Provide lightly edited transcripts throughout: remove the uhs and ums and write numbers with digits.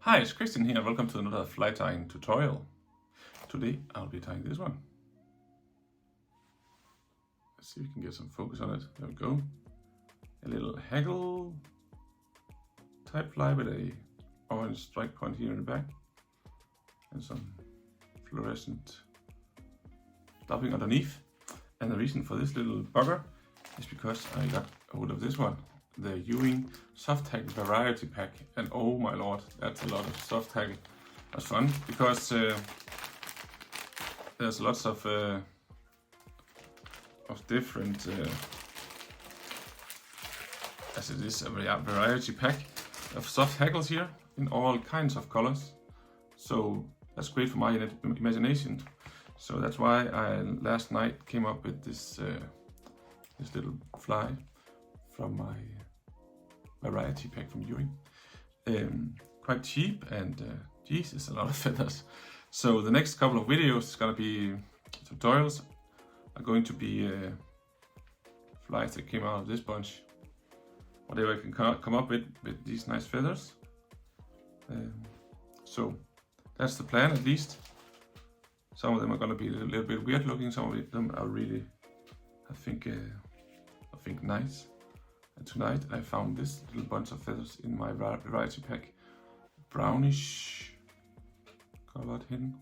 Hi, it's Christian here. Welcome to another fly tying tutorial. Today I'll be tying this one. Let's see if we can get some focus on it. There we go. A little HACKLE type fly with a orange strike point here in the back and some fluorescent dubbing underneath. And the reason for this little bugger is because I got hold of this one, the Ewing soft hackle variety pack, and oh my lord, that's a lot of soft hackle. That's fun because there's lots of different, as it is a variety pack of soft hackles here in all kinds of colors. So that's great for my imagination. So that's why I last night came up with this this little fly from my variety pack from Ewing. Quite cheap and Jesus, a lot of feathers. So the next couple of videos is gonna be tutorials, are going to be flies that came out of this bunch. Whatever I can come up with these nice feathers. So that's the plan, at least. Some of them are gonna be a little bit weird looking. Some of them are really, I think nice. And tonight I found this little bunch of feathers in my variety pack. Brownish colored hidden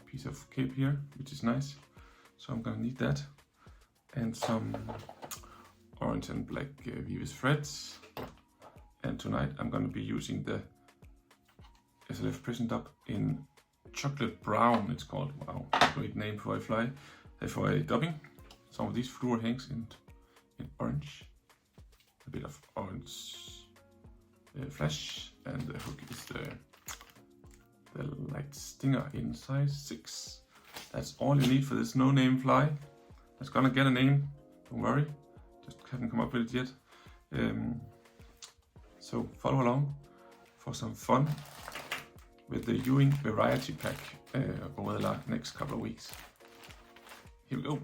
piece of cape here, which is nice. So I'm gonna need that. And some orange and black Veevus threads. And tonight I'm gonna be using the SLF prism dub in chocolate brown, it's called. Wow, great name for a fly, for a dubbing. Some of these Fluo hangs in orange, a bit of orange flash, and the hook is the light stinger in size 6. That's all you need for this no-name fly. It's gonna get a name, don't worry, just haven't come up with it yet. So follow along for some fun with the Ewing variety pack over the next couple of weeks. Here we go.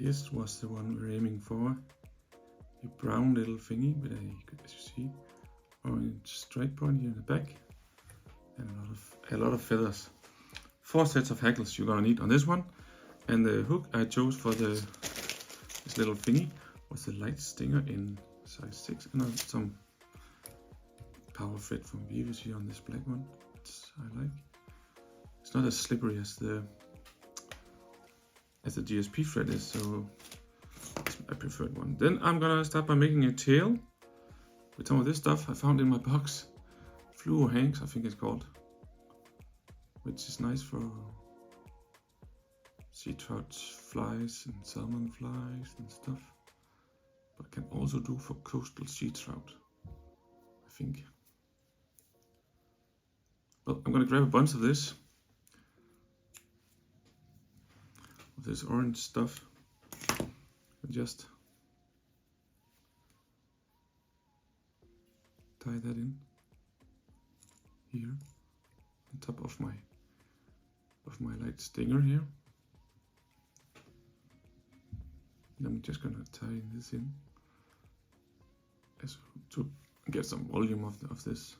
This was the one we're aiming for. A brown little thingy with as you see, orange strike point here in the back, and a lot of feathers. 4 sets of hackles you're gonna need on this one. And the hook I chose for this little thingy was the light stinger in size 6, and some power thread from Veevus here on this black one, which I like. It's not as slippery as the GSP thread is, so it's my preferred one. Then I'm gonna start by making a tail with some of this stuff I found in my box. Fluo hangs, I think it's called, which is nice for sea trout flies and salmon flies and stuff, but can also do for coastal sea trout, I think. Well, I'm gonna grab a bunch of this orange stuff and just tie that in here on top of my light stinger here. And I'm just gonna tie this in to get some volume of this.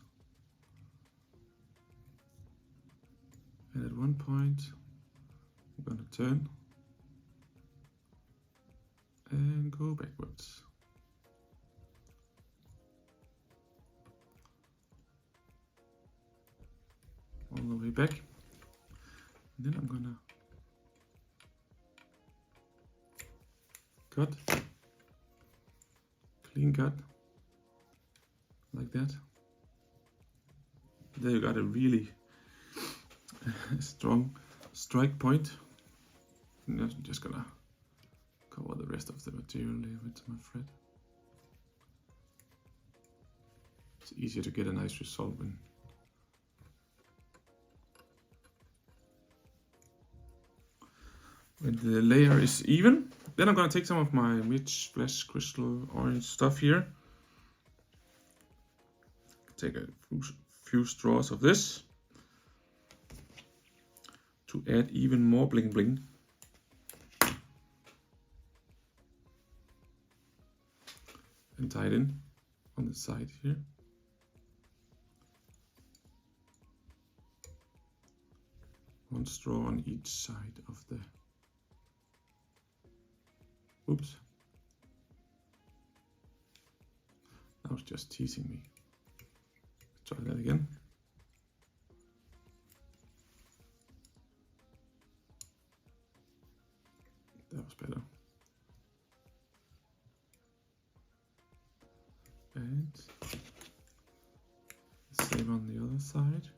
And at one point I'm gonna turn and go backwards. All the way back. And then I'm gonna cut, clean cut, like that. There you got a really strong strike point. And I'm just gonna cover the rest of the material here with my thread. It's easier to get a nice result when the layer is even. Then I'm gonna take some of my rich splash crystal orange stuff here. Take a few straws of this to add even more bling bling. And tie it in on the side here. one straw on each side of the, oops, that was just teasing me. Let's try that again. That was better. And the same on the other side.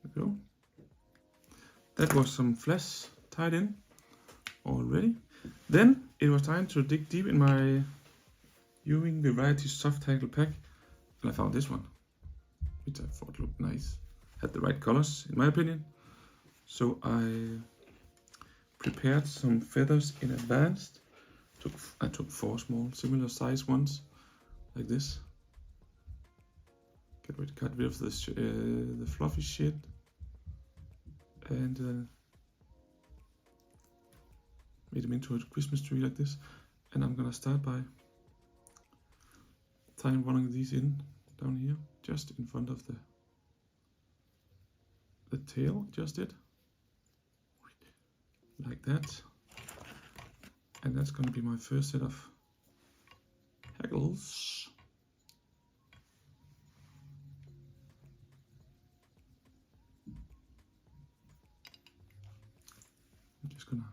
There we go. That was some flash tied in already. Then it was time to dig deep in my Ewing Variety Soft Hackle pack, and I found this one, which I thought looked nice, had the right colors in my opinion. So I prepared some feathers in advance. I took 4 small similar size ones like this. Cut rid of this, the fluffy shit, and made them into a Christmas tree like this. And I'm gonna start by tying one of these in down here, just in front of the tail, just it, like that. And that's gonna be my first set of hackles. I'm just gonna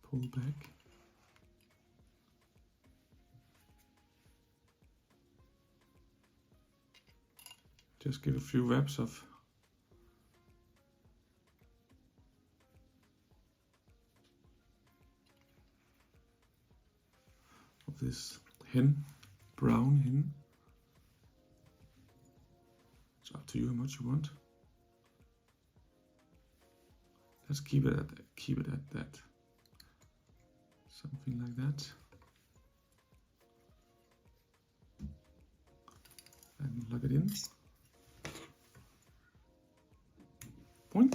pull back. Just give a few wraps of this brown hen. It's up to you how much you want. Let's keep it at that. Something like that. And plug it in. Point.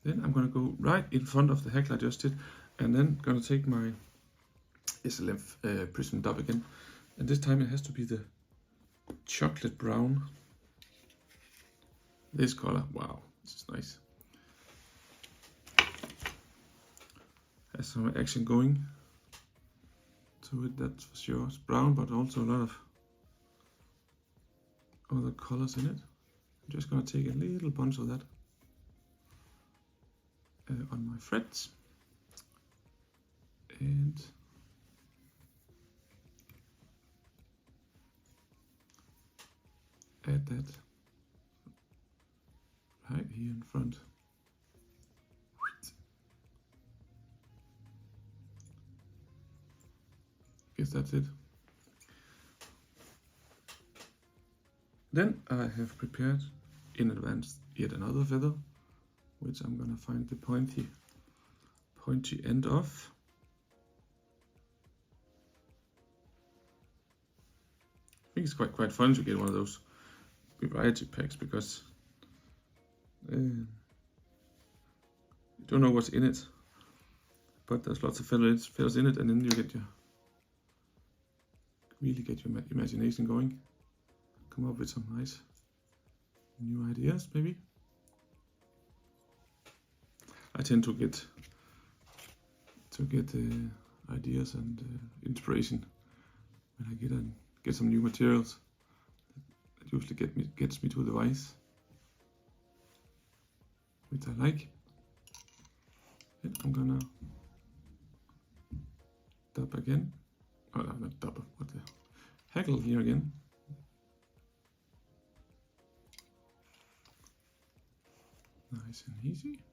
Then I'm going to go right in front of the hackle I just did, and then going to take my SLF prism dub again, and this time it has to be the chocolate brown. This color, wow, this is nice. Has some action going to it, that's for sure. It's brown, but also a lot of other colors in it. I'm just going to take a little bunch of that on my threads, and add that right here in front. Guess that's it. Then I have prepared in advance yet another feather, which I'm gonna find the pointy end of. I think it's quite fun to get one of those variety packs, because you don't know what's in it, but there's lots of feathers in it, and then you really get your imagination going. Come up with some nice new ideas, maybe. I tend to get ideas and inspiration when I get some new materials. That usually gets me to the vise, which I like. And I'm gonna dub again. Oh, not dub, but hackle here again. Nice and easy.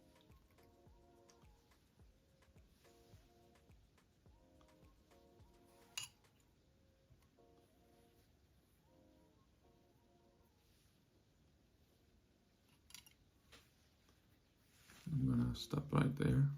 I'm gonna stop right there.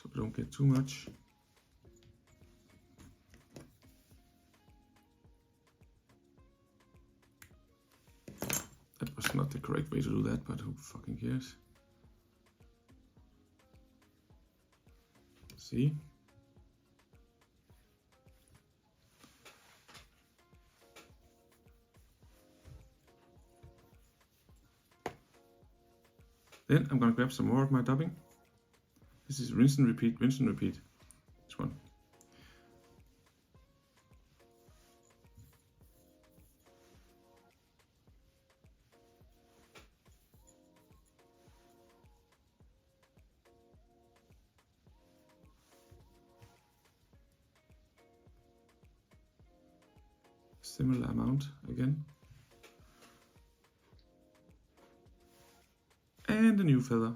so we don't get too much. That was not the correct way to do that, but who fucking cares? See? Then I'm gonna grab some more of my dubbing. This is rinse and repeat, rinse and repeat. This one. Similar amount again. And a new feather.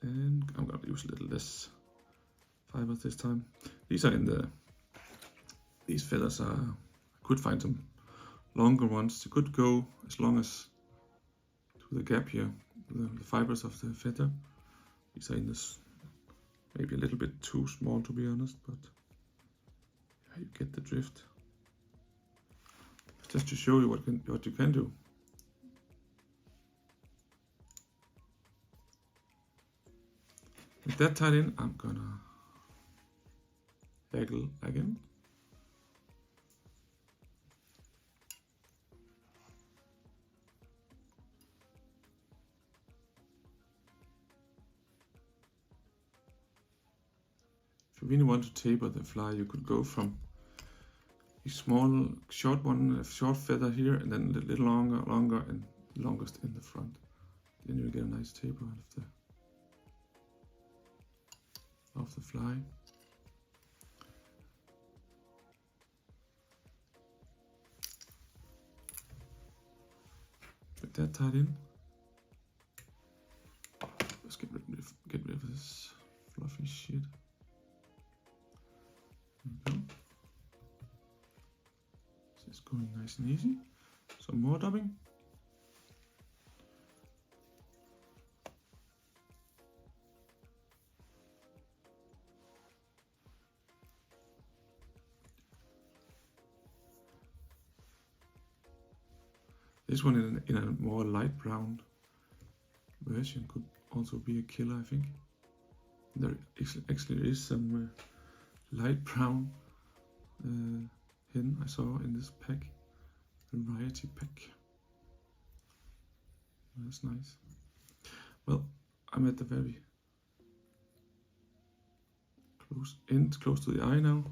And I'm gonna use a little less fibers this time. These are in the, these feathers are, I could find some longer ones. They could go as long as to the gap here, the fibers of the feather. These are in this, maybe a little bit too small to be honest, but yeah, you get the drift. Just to show you what you can do. With that tied in, I'm gonna hackle again. If you really want to taper the fly, you could go from a small, short one, a short feather here, and then a little longer, and longest in the front. Then you'll get a nice taper of the fly. With that tied in, let's get rid of this fluffy shit. There we go. This is going nice and easy. Some more dubbing. This one in a more light brown version could also be a killer, I think. There actually is some light brown hen I saw in this pack, a variety pack. That's nice. Well, I'm at the very close to the eye now.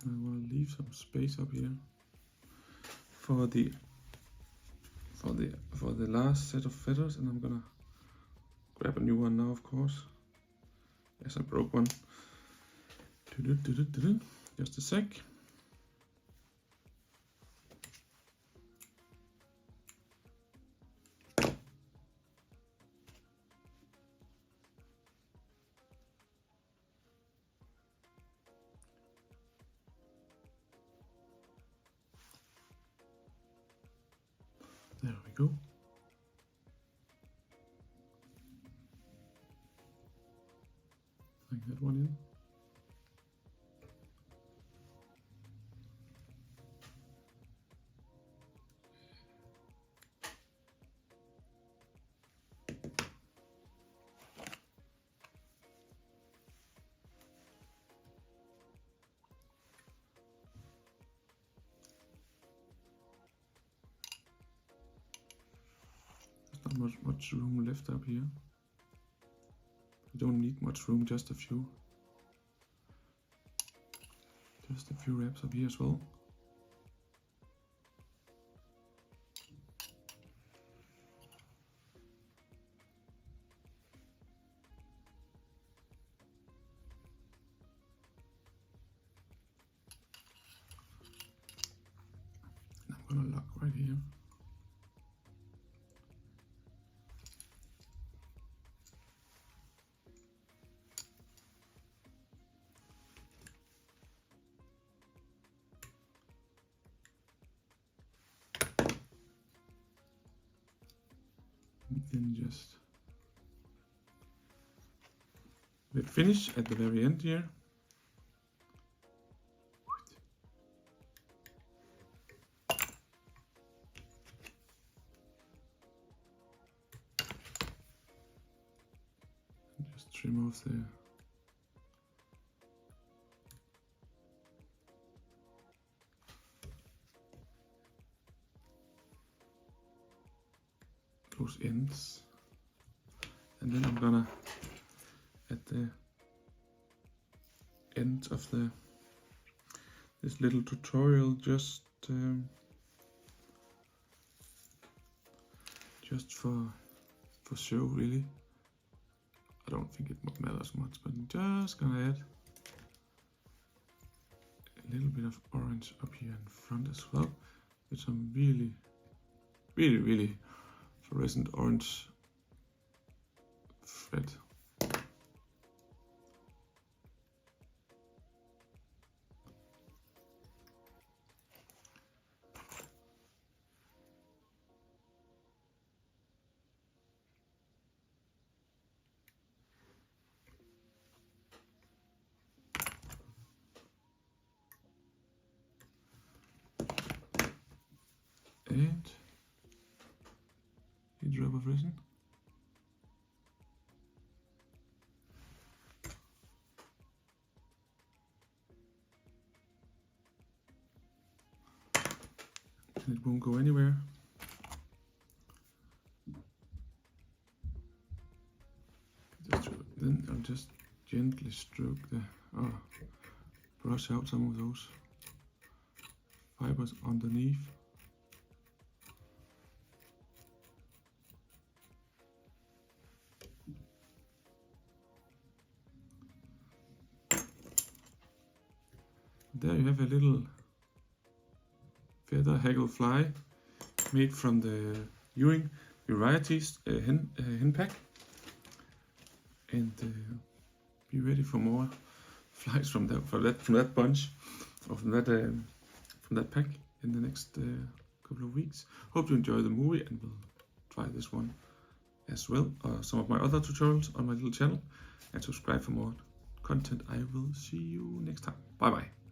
I want to leave some space up here for the last set of feathers, and I'm gonna grab a new one now, of course. Yes, I broke one. Just a sec. There we go. Bring that one in. Not much room left up here. You don't need much room, just a few. Just a few wraps up here as well. And I'm gonna lock right here. then just let finish at the very end here. And just trim off the those ends, and then I'm gonna at the end of this little tutorial just for show, really. I don't think it matters much, but I'm just gonna add a little bit of orange up here in front as well, with some really fluorescent orange thread. And a drop of resin. And it won't go anywhere. Then I'll just gently stroke brush out some of those fibers underneath. There you have a little feather hackle fly made from the Ewing varieties hen pack, and be ready for more flies from that bunch, or from that pack in the next couple of weeks. Hope you enjoy the movie, and we'll try this one as well, or some of my other tutorials on my little channel, and subscribe for more content. I will see you next time. Bye bye.